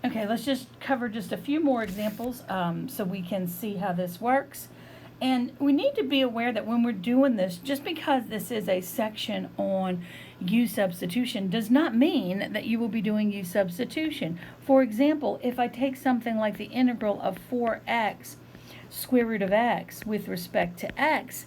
Okay, let's just cover just a few more examples so we can see how this works. And we need to be aware that when we're doing this, just because this is a section on U-substitution does not mean that you will be doing U-substitution. For example, if I take something like the integral of 4x square root of x with respect to x,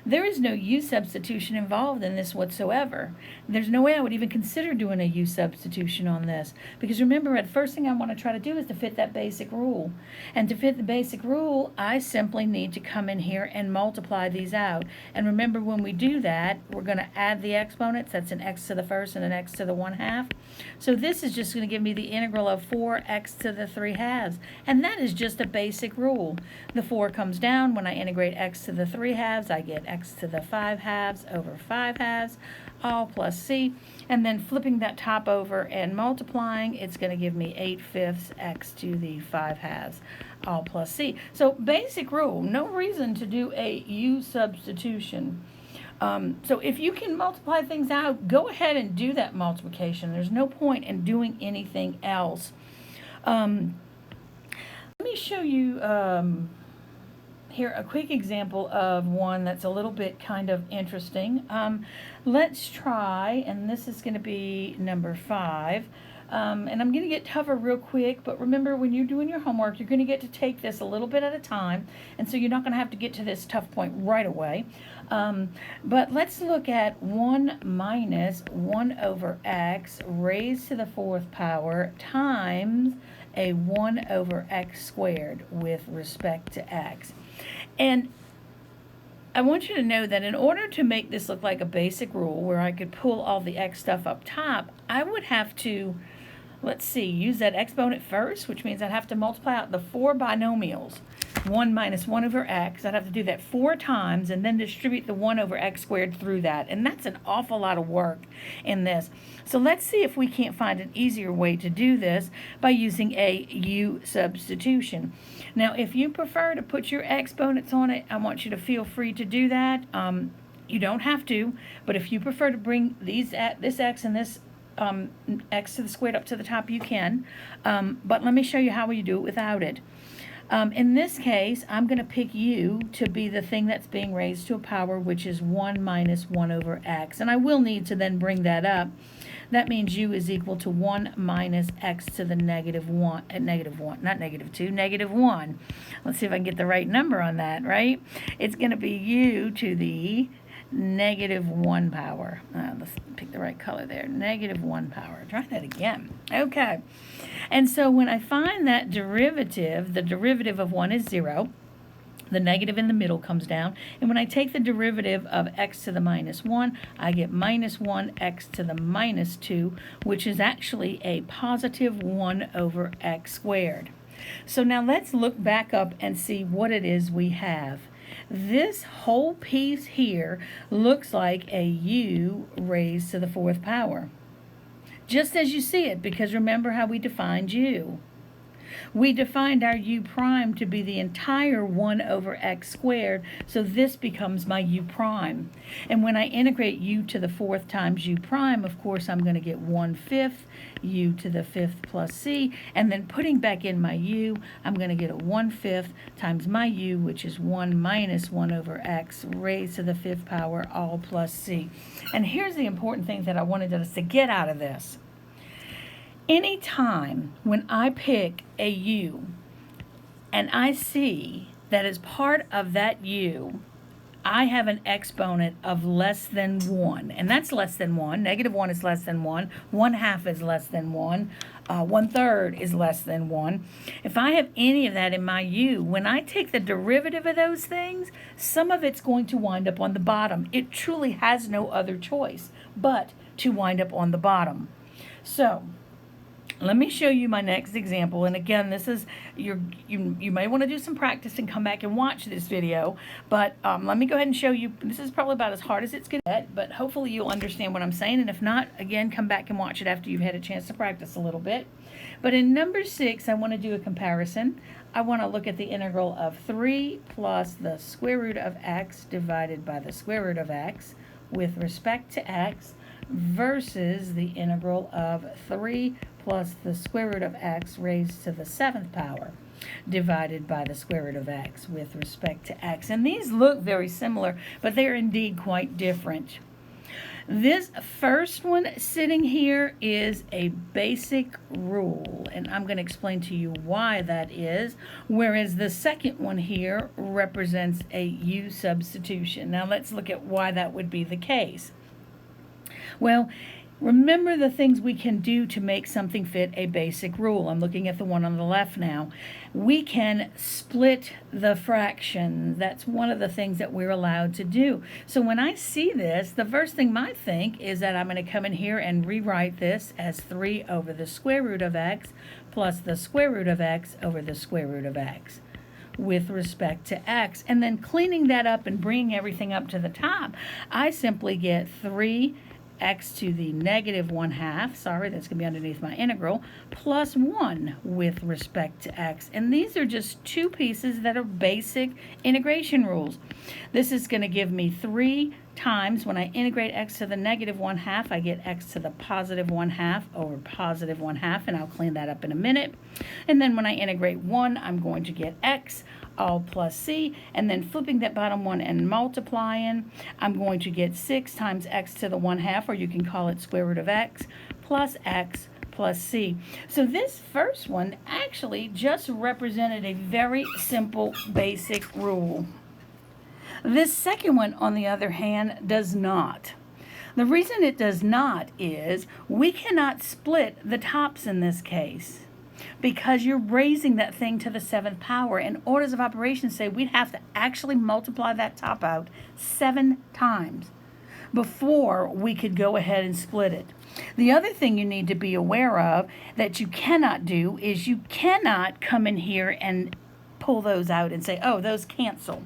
there is no U-substitution involved in this whatsoever. There's no way I would even consider doing a U-substitution on this, because remember, the first thing I want to try to do is to fit that basic rule. And to fit the basic rule, I simply need to come in here and multiply these out. And remember, when we do that, we're going to add the exponents. That's an x to the first and an x to the 1/2. So this is just going to give me the integral of 4x to the 3/2. And that is just a basic rule. The 4 comes down. When I integrate x to the 3/2, I get x to the 5/2 over 5/2, all plus c, and then flipping that top over and multiplying, it's going to give me 8/5 x to the 5/2, all plus c. So basic rule, no reason to do a U-substitution. So if you can multiply things out, go ahead and do that multiplication. There's no point in doing anything else. Let me show you here a quick example of one that's a little bit kind of interesting. Let's try, and this is going to be number 5. And I'm going to get tougher real quick, but remember, when you're doing your homework, you're going to get to take this a little bit at a time, and so you're not going to have to get to this tough point right away. But let's look at 1 minus 1 over x raised to the 4th power times a 1 over x squared with respect to x. And I want you to know that in order to make this look like a basic rule where I could pull all the x stuff up top, I would have to, let's see, use that exponent first, which means I'd have to multiply out the 4 binomials. 1 minus 1 over x, I'd have to do that 4 times and then distribute the 1 over x squared through that. And that's an awful lot of work in this. So let's see if we can't find an easier way to do this by using a U-substitution. Now, if you prefer to put your exponents on it, I want you to feel free to do that. You don't have to, but if you prefer to bring this x and this x to the squared up to the top, you can. But let me show you how you do it without it. In this case, I'm going to pick u to be the thing that's being raised to a power, which is 1 minus 1 over x. And I will need to then bring that up. That means u is equal to 1 minus x to the negative 1, not negative 2, negative 1. Let's see if I can get the right number on that, right? It's going to be u to the negative 1 power. Let's pick the right color there. Negative 1 power. Try that again. Okay. And so when I find that derivative, the derivative of 1 is 0. The negative in the middle comes down. And when I take the derivative of x to the minus 1, I get minus 1 x to the minus 2, which is actually a positive 1 over x squared. So now let's look back up and see what it is we have. This whole piece here looks like a u raised to the 4th power. Just as you see it, because remember how we defined u. We defined our u prime to be the entire 1 over x squared, so this becomes my u prime. And when I integrate u to the 4th times u prime, of course, I'm going to get 1/5 u to the 5th plus c, and then putting back in my u, I'm going to get a 1/5 times my u, which is 1 minus 1 over x raised to the 5th power, all plus c. And here's the important thing that I wanted us to get out of this. Anytime when I pick a u and I see that as part of that u, I have an exponent of less than 1, and that's less than 1. Negative 1 is less than 1. 1/2 is less than 1. 1/3 is less than 1. If I have any of that in my u, when I take the derivative of those things, some of it's going to wind up on the bottom. It truly has no other choice but to wind up on the bottom. So let me show you my next example. And again, this is you may want to do some practice and come back and watch this video. But let me go ahead and show you. This is probably about as hard as it's going to get, but hopefully you'll understand what I'm saying. And if not, again, come back and watch it after you've had a chance to practice a little bit. But in number 6, I want to do a comparison. I want to look at the integral of 3 plus the square root of x divided by the square root of x with respect to x. versus the integral of 3 plus the square root of x raised to the 7th power divided by the square root of x with respect to x. And these look very similar, but they're indeed quite different. This first one sitting here is a basic rule, and I'm going to explain to you why that is, whereas the second one here represents a U-substitution. Now let's look at why that would be the case. Well, remember the things we can do to make something fit a basic rule. I'm looking at the one on the left now. We can split the fraction. That's one of the things that we're allowed to do. So when I see this, the first thing I think is that I'm going to come in here and rewrite this as 3 over the square root of x plus the square root of x over the square root of x with respect to x. And then cleaning that up and bringing everything up to the top, I simply get 3 x to the negative 1/2, sorry, that's going to be underneath my integral, plus 1 with respect to x. And these are just two pieces that are basic integration rules. This is going to give me 3 times, when I integrate x to the negative 1/2, I get x to the positive 1/2 over positive 1/2, and I'll clean that up in a minute. And then when I integrate 1, I'm going to get x all plus c, and then flipping that bottom one and multiplying, I'm going to get 6 times x to the 1/2, or you can call it square root of x plus c. So this first one actually just represented a very simple basic rule. This second one, on the other hand, does not. The reason it does not is we cannot split the tops in this case, because you're raising that thing to the 7th power, and orders of operations say we'd have to actually multiply that top out 7 times before we could go ahead and split it. The other thing you need to be aware of that you cannot do is you cannot come in here and pull those out and say, oh, those cancel.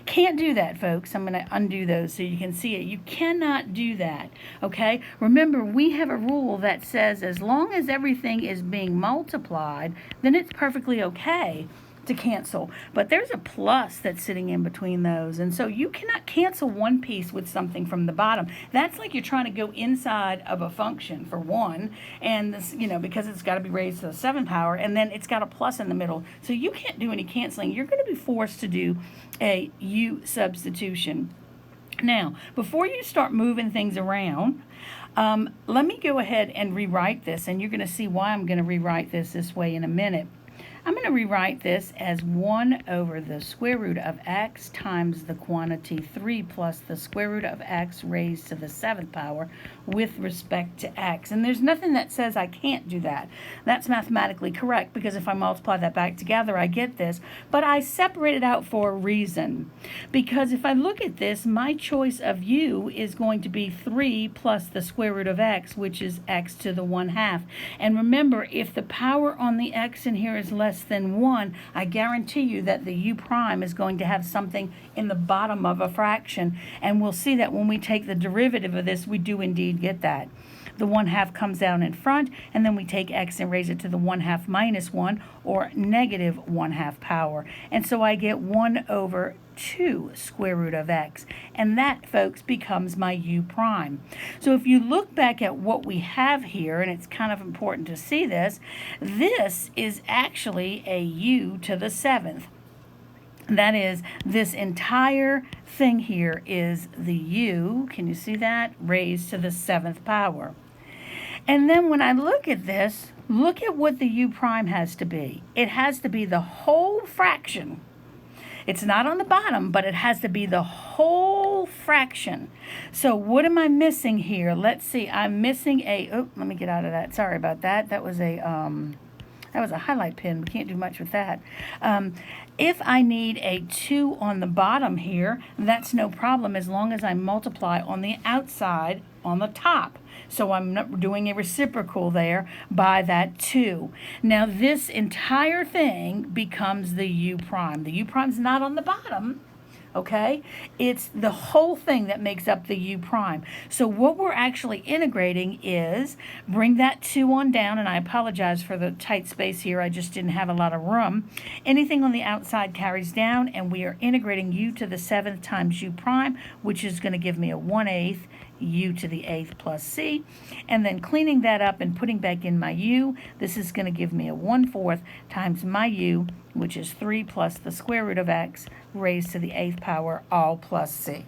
Can't do that, folks. I'm going to undo those so you can see it. You cannot do that, okay? Remember, we have a rule that says as long as everything is being multiplied, then it's perfectly okay to cancel. But there's a plus that's sitting in between those, and so you cannot cancel one piece with something from the bottom. That's like you're trying to go inside of a function for 1, and this, because it's got to be raised to the 7th power, and then it's got a plus in the middle. So you can't do any canceling. You're going to be forced to do a U-substitution. Now, before you start moving things around, let me go ahead and rewrite this, and you're going to see why I'm going to rewrite this way in a minute. I'm going to rewrite this as 1 over the square root of x times the quantity 3 plus the square root of x raised to the 7th power with respect to x. And there's nothing that says I can't do that. That's mathematically correct, because if I multiply that back together, I get this. But I separate it out for a reason. Because if I look at this, my choice of u is going to be 3 plus the square root of x, which is x to the 1/2. And remember, if the power on the x in here is less than 1, I guarantee you that the u prime is going to have something in the bottom of a fraction, and we'll see that when we take the derivative of this, we do indeed get that. The 1/2 comes down in front, and then we take x and raise it to the 1/2 minus 1, or negative 1/2 power. And so I get 1 over 2 square root of x. And that, folks, becomes my u prime. So if you look back at what we have here, and it's kind of important to see this is actually a u to the 7th. That is, this entire thing here is the u, can you see that, raised to the 7th power. And then when I look at this, look at what the u prime has to be. It has to be the whole fraction. It's not on the bottom, but it has to be the whole fraction. So what am I missing here? Let's see. I'm missing let me get out of that. Sorry about that. That was a highlight pen. We can't do much with that. If I need a 2 on the bottom here, that's no problem as long as I multiply on the outside on the top. So I'm not doing a reciprocal there by that 2. Now this entire thing becomes the u prime. The u prime's not on the bottom. Okay, it's the whole thing that makes up the u prime. So what we're actually integrating is, bring that 2 on down, and I apologize for the tight space here, I just didn't have a lot of room. Anything on the outside carries down, and we are integrating u to the 7th times u prime, which is going to give me a 1/8 u to the 8th plus c. And then cleaning that up and putting back in my u, this is going to give me a 1/4 times my u, which is 3 plus the square root of x raised to the 8th power, all plus c.